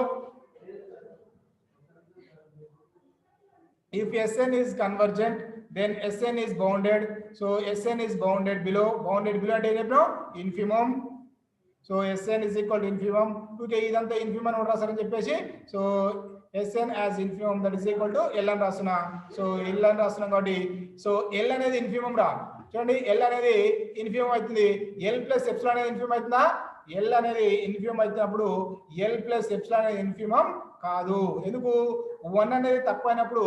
if Sn is convergent then Sn is bounded. So Sn is bounded below అంటే ఏంటో infimum. So Sn is equal to infimum. Okay, ఇదంతా infimum అని రాస్తారని చెప్పేసి so Sn as infimum that is equal to L అని రాస్తున్నా. So L అని రాస్తున్నాం కాబట్టి సో L అనేది infimum రా. చూడండి, L అనేది ఇన్ఫిమం అవుతుంది. L ప్లస్ ఎప్సిలాన్ అనేది ఇన్ఫిమం అవుతుందా? L అనేది ఇన్ఫిమం అవుతున్నప్పుడు L ప్లస్ ఎప్సిలాన్ అనేది ఇన్ఫిమం కాదు. ఎందుకు? 1 అనేది తక్కువైనప్పుడు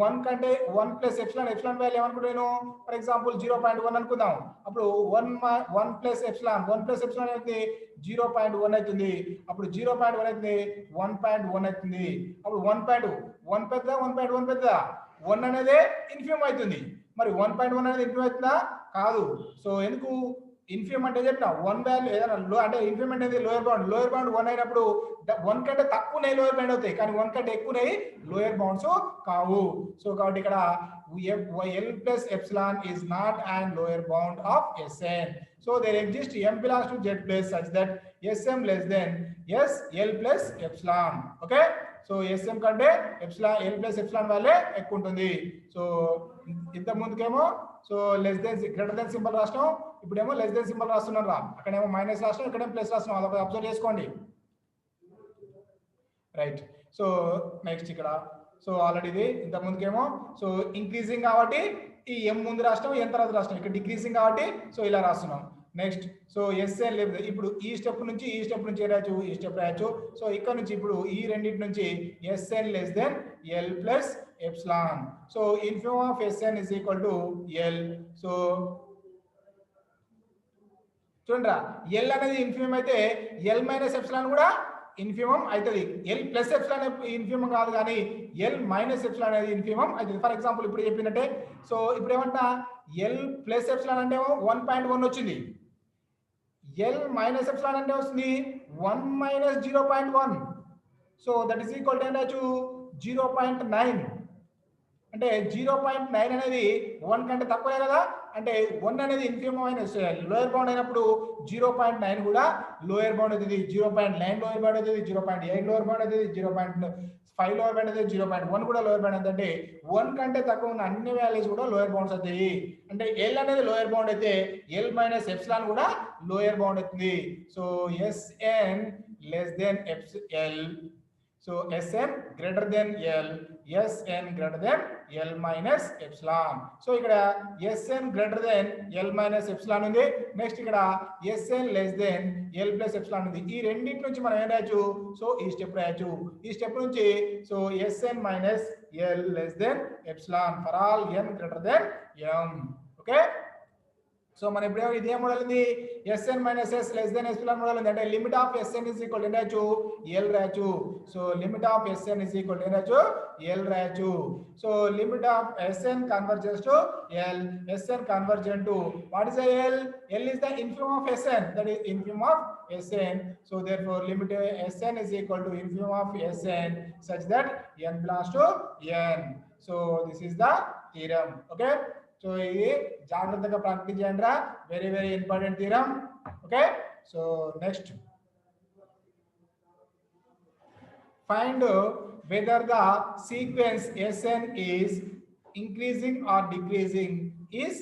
1 కంటే 1 ప్లస్ ఎప్సిలాన్ వాల్యూ ఏమనుకుంటాను, ఫర్ ఎగ్జాంపుల్ 0.1 అనుకుందాం. అప్పుడు 1 ప్లస్ ఎప్సిలాన్ అవుతుంది 0.1 అవుతుంది. అప్పుడు 0.1 అవుతుంది 1.1 అవుతుంది. అప్పుడు 1.1 పెద్ద 1 అనేది ఇన్ఫిమం అవుతుంది. మరి 1.1 అనేది ఇన్ఫిమం అవుతుందా? కాదు. సో ఎందుకు? ఇన్ఫిమం అంటే చెప్పిన 1 వాల్యూ ఏదైనా లో అంటే ఇన్ఫిమం అనేది లోయర్ బౌండ్ 1 అయినప్పుడు 1 కంటే తక్కువనే లోయర్ బౌండ్ అవుతాయి, కానీ 1 కంటే ఎక్కువనే లోయర్ బౌండ్స్ కావు. సో కాబట్టి ఇక్కడ L plus epsilon is not an lower bound of Sn. So there exists M belongs to Z place such that Sm less than S L plus epsilon. Okay. So SN కంటే epsilon L plus epsilon value ఎక్కువ ఉంటుంది. So ఇంత ముందుకేమో so less than greater than symbol రాసినాం, ఇప్పుడేమో less than symbol రాస్తున్నాం రా, అక్కడేమో మైనస్ రాసినాం, ఇక్కడేమో ప్లస్ రాసినాం, అదొక అబ్జర్వ్ చేసుకోండి. రైట్. సో నెక్స్ట్ ఇక్కడ సో ఆల్రెడీ ఇది ఇంత ముందుకేమో సో ఇంక్రీజింగ్ కాబట్టి ఈ ఎం ముందు రాసినాం, ఎన్ తర్వాత రాసినాం, ఇక్కడ డిక్రీజింగ్ కాబట్టి సో ఇలా రాస్తున్నాం. నెక్స్ట్ సో ఎస్ఎన్ లేదు, ఇప్పుడు ఈ స్టెప్ నుంచి రాయచ్చు, ఈ స్టెప్ రాయచ్చు. సో ఇక్కడ నుంచి ఇప్పుడు ఈ రెండింటి నుంచి SN less than L plus epsilon. So infimum of SN is equal to L. So చూడండి, ఎల్ అనేది ఇన్ఫిమమ్ అయితే ఎల్ మైనస్ ఎప్సిలాన్ కూడా ఇన్ఫిమమ్ అవుతుంది. ఎల్ ప్లస్ ఎప్సిలాన్ ఇన్ఫిమమ్ కాదు, కానీ ఎల్ మైనస్ ఎప్సిలాన్ అనేది ఇన్ఫిమమ్ అవుతుంది. ఫర్ ఎగ్జాంపుల్ ఇప్పుడు చెప్పినట్టే, సో ఇప్పుడు ఏమంటా ఎల్ ప్లస్ ఎప్సిలాన్ అంటే 1.1 వచ్చింది, ఎల్ మైనస్ ఎప్సిలాన్ అంటే వస్తుంది 1 minus 0.1. So that is equal to ఏంటచ్చు 0.9. అంటే 0.9 అనేది 1 కంటే తక్కువే కదా, అంటే 1 అనేది ఇన్ఫిమమ్ అయిన లోయర్ బౌండ్ అయినప్పుడు 0.9 కూడా లోయర్ బౌండ్ అవుతుంది, 0.9 లోయర్ బౌండ్ అవుతుంది, 0.8 లోయర్ బౌండ్ అవుతుంది, 0.5 లోయర్ బౌండ్ అవుతుంది, 0.1 కూడా లోయర్ బౌండ్ అవుతుంది. అంటే 1 కంటే తక్కువ ఉన్న అన్ని వాల్యూస్ కూడా లోయర్ బౌండ్స్ అవుతాయి. అంటే ఎల్ అనేది లోయర్ బౌండ్ అయితే ఎల్ మైనస్ ఎప్సిలాన్ కూడా లోయర్ బౌండ్ అవుతుంది. So SN less than L, so SN greater than L, SN greater than L minus epsilon. So ఇక్కడ SN greater than L minus epsilon ఉంది. Next ఇక్కడ SN less than L plus epsilon ఉంది. ఈ రెండింటి నుంచి మనం ఏం రాయొచ్చు, సో ఈ స్టెప్ రాయొచ్చు. ఈ స్టెప్ నుంచి so SN minus L less than epsilon for all N greater than M. Okay. So మనం ఇప్పుడు ఇది ఏం మోడల్ ఉంది, SN minus S less than epsilon model ఉంది. అంటే limit of SN is equal to రాయొచ్చు ఎల్ రాయొచ్చు. So limit of SN is equal to రాయొచ్చు ఎల్ రాయొచ్చు. So limit of SN convergence to L, SN convergent to what is L, L is the infimum of SN, that is infimum of SN. So therefore limit SN is equal to infimum of SN such that n belongs to n. so this is the theorem. okay, so ఇది జాగ్రత్తగా practice చేయండి రా, very very important theorem. Okay. So next find whether the sequence SN is increasing or decreasing is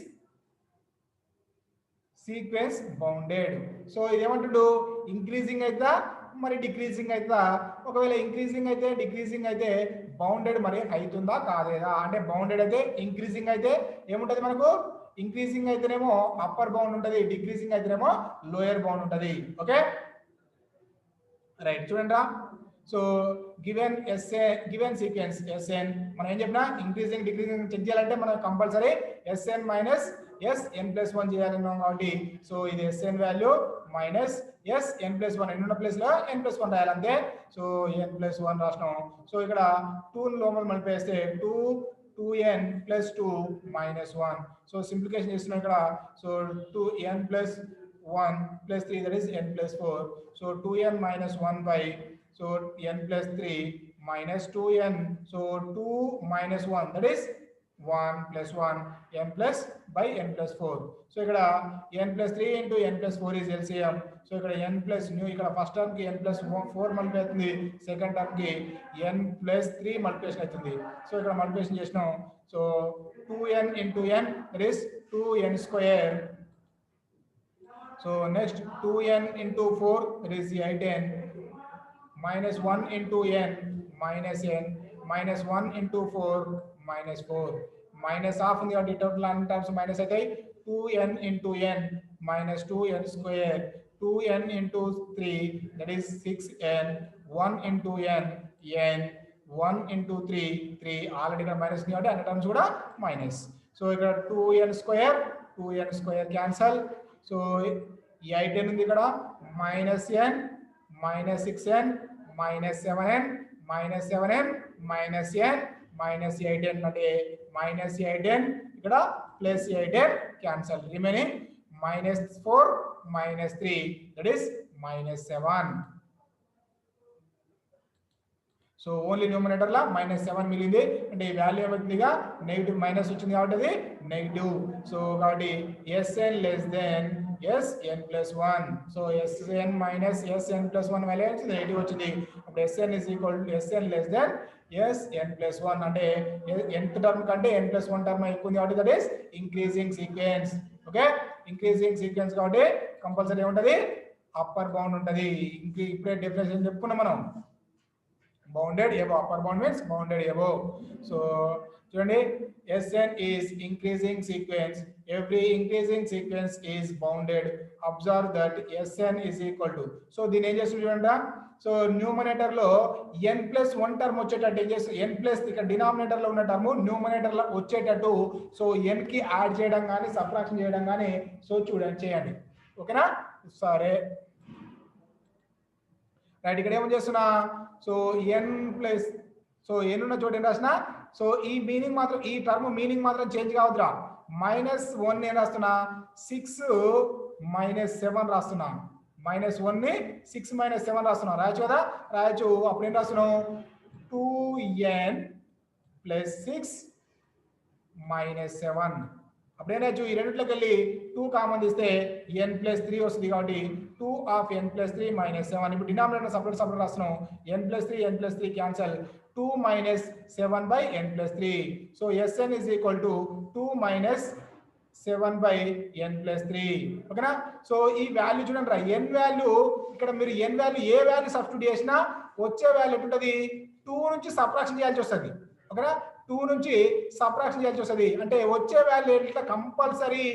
sequence bounded. So ఇదేమంటాడు, increasing అవుతా మరి decreasing అవుతా. ఒకవేళ increasing అయితే డిక్రీజింగ్ అయితే బౌండెడ్ మరి అవుతుందా కాదేదా అంటే, బౌండెడ్ అయితే ఇంక్రీజింగ్ అయితే ఏముంటది మనకు, ఇంక్రీజింగ్ అయితేనేమో అప్పర్ బౌండ్ ఉంటుంది, డిక్రీజింగ్ అయితేనేమో లోయర్ బౌండ్ ఉంటుంది. Okay right. చూడండి రా, so given given sequence SN మనం ఏం చెప్పినా ఇంక్రీజింగ్ డిక్రీజింగ్ చెక్ చేయాలంటే మనం compulsory SN minus S N plus 1 చేయాలన్నాం కాబట్టి, సో ఇది SN value minus S N plus 1 ఎన్నున్న ప్లేస్ లో ఎన్ ప్లస్ 1 రాయాలంతే. సో ఎన్ ప్లస్ 1 రాసినాం. సో ఇక్కడ 2 లోపల multiply 2n plus 2 minus 1. So simplification చేస్తున్నాం ఇక్కడ. So 2n plus 1 plus 3 that is n plus 4. So 2n minus 1 by so n plus 3 minus 2n. So 2 minus 1 that is 1 plus 1 n plus by n plus 4. So ఇక్కడ n plus 3 into n plus 4 is LCM. So ఇక్కడ n plus new ఇక్కడ first term కి n plus 4 multiply అవుతుంది, second term కి n plus 3 multiplication అవుతుంది. So ఇక్కడ multiplication చేసినాం. So 2n into n that is 2n square. So next 2n into 4 that is 8n minus 1 into n minus n minus 1 into 4 minus 4 minus half ఉంది కాబట్టి total అన్ని terms minus అవుతాయి. 2n into n minus 2n square, 2n into 3 that is 6n, 1 into n n, 1 into 3 3 already ఇక్కడ minus ఉంది కాబట్టి అన్ని terms కూడా minus. So ఇక్కడ 2n square cancel. So 8n ఉంది ఇక్కడ minus n minus 6n minus 7n minus 7n minus n minus 8n అంటే minus 8n ఇక్కడ plus 8n cancel, remaining minus 4 minus 3 that is minus 7. So only numerator law minus 7 మిగిలింది అంటే ఈ value ఏమవుతుందిగా negative minus వచ్చింది కాబట్టి అది negative. So కాబట్టి SN less than Sn plus 1. So Sn minus Sn plus 1 వాల్యూ వచ్చింది నెగటివ్ వచ్చింది. అప్పుడు Sn is equal to Sn less than Sn plus 1 అంటే nth టర్మ్ కంటే n plus 1 టర్మ్ ఎక్కువ ఉంది కాబట్టి that is increasing sequence. Okay, increasing sequence కాబట్టి కంపల్సరీ ఏముంటది, అప్పర్ బౌండ్ ఉంటది. ఇప్పుడే డెఫినేషన్ చెప్పుకున్నాం మనం. bounded above, upper bound means bounded above. So చూడండి, Sn is increasing sequence. Every increasing sequence is bounded. Observe that Sn is equal to. So దీని ఏం చేస్తుంది చూడండి. సో న్యూమరేటర్ లో n ప్లస్ 1 టర్మ్ వచ్చేటట్టు ఏం చేస్తుంది, n ప్లస్ ఇక్కడ డినామినేటర్ లో ఉన్న టర్మ్ న్యూమరేటర్ లో వచ్చేటట్టు సో n కి యాడ్ చేయడం కానీ సబ్ట్రాక్షన్ చేయడం కానీ సో చూడండి చేయండి. ఓకేనా, సరే రైట్. ఇక్కడ ఏమని చేస్తున్నా, so n plus so n ఉన్న చోట ఏం రాసిన, సో ఈ మీనింగ్ మాత్రం ఈ టర్మ్ మీనింగ్ మాత్రం చేంజ్ కావద్దురా. -1 నేను రాస్తున్నా, 6 - 7 రాస్తున్నా. -1 ని 6 - 7 రాస్తున్నా. రాయొచ్చు కదా, రాయొచ్చు. అప్పుడు ఏం రాస్తున్నాం, 2n + 6 - 7. అప్పుడేనాచ్చు ఈ రెండిట్లోకి వెళ్ళి 2 కామన్ తీస్తే n + 3 వస్తుంది కాబట్టి 2 of n + 3 - 7. ఇప్పుడు డినామినేటర్ సపరేట్ రాస్తున్నాం. n + 3 cancel. 2 - 7 by n + 3. So Sn is equal to 2 - 7 by n + 3. ఓకేనా. సో ఈ వాల్యూ చూడండి రా, n వాల్యూ ఇక్కడ మీరు n వాల్యూ ఏ వాల్యూ సబ్స్టిట్యూట్ చేసినా వచ్చే వాల్యూ ఎట్లుంటది, 2 నుంచి సబ్ట్రాక్షన్ చేయాల్సి వస్తుంది. ఓకేనా, 2 నుంచి సబ్ట్రాక్షన్ చేయాల్సి వస్తుంది. అంటే వచ్చే వాల్యూ ఎట్లా కంపల్సరీ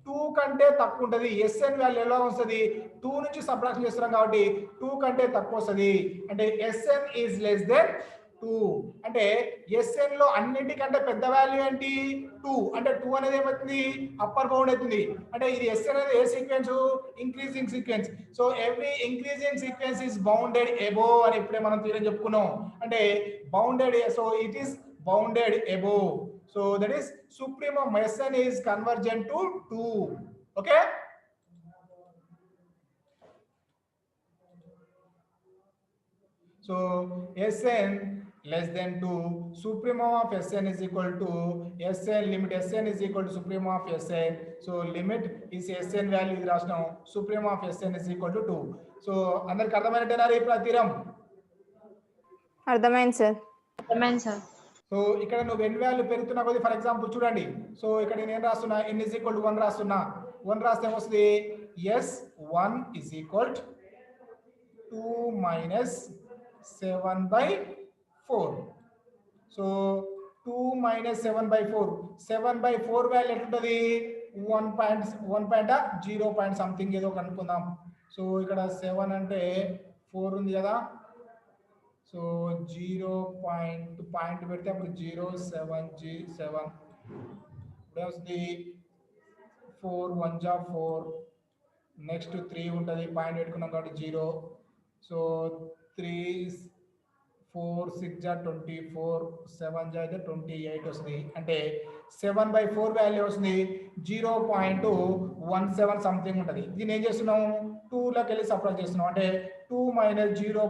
2 కంటే తక్కువ ఉంటుంది. Sn వాల్యూ ఎలా వస్తుంది, 2 నుంచి సబ్ట్రాక్షన్ చేస్తున్నాం కాబట్టి 2 కంటే తక్కువ వస్తుంది. అంటే Sn is less than 2. అంటే Sn లో అన్నిటికంటే పెద్ద వాల్యూ ఏంటి, 2. అంటే 2 అనేది ఏమవుతుంది, అప్పర్ బౌండ్ అవుతుంది. అంటే ఇది Sn అనేది a sequence, increasing sequence. So every increasing sequence is bounded above అని ఇప్పుడే మనం థియరీ చెప్పుకున్నాం. అంటే bounded, so it is bounded above. So that is supremum Sn is convergent to 2. Okay, so Sn less than 2, supremum of Sn is equal to Sn limit Sn is equal to supremum of Sn. So limit is Sn value ఇది రాసినాం, supremum of Sn is equal to 2. So అందరికి అర్థమైనట్టేనా ఇప్పుడు తీరం? అర్థమైంది sir. అర్థమైంది sir. So ఇక్కడ నువ్వు n value పెరుగుతున్నా కొద్ది, for example చూడండి, సో ఇక్కడ నేను రాస్తున్నా n is equal to 1 రాస్తున్నా. 1 రాస్తే ఏమొస్తుంది, S1 is equal to 2 - 7/4. So 2 - 7/4, 7/4 value ఎట్లుంటుంది, 1.0 పాయింట్ సంథింగ్ ఏదో కనుక్కుందాం. సో ఇక్కడ 7 అంటే 4 ఉంది కదా, సో 0 పాయింట్ పెడితే అప్పుడు 0.7G7 ఇప్పుడే వస్తుంది. 4 1 జా 4, నెక్స్ట్ 3 ఉంటుంది, పాయింట్ పెట్టుకున్నాం కాబట్టి 0. సో 3 4 6 జా 24, 7 జా అయితే 28 వస్తుంది. అంటే 7/4 వాల్యూ వస్తుంది, 0.17 సంథింగ్ ఉంటుంది. దీన్ని ఏం చేస్తున్నాం, 2లోకి వెళ్ళి సబ్ట్రాక్ట్ చేస్తున్నాం. అంటే 2 - 0.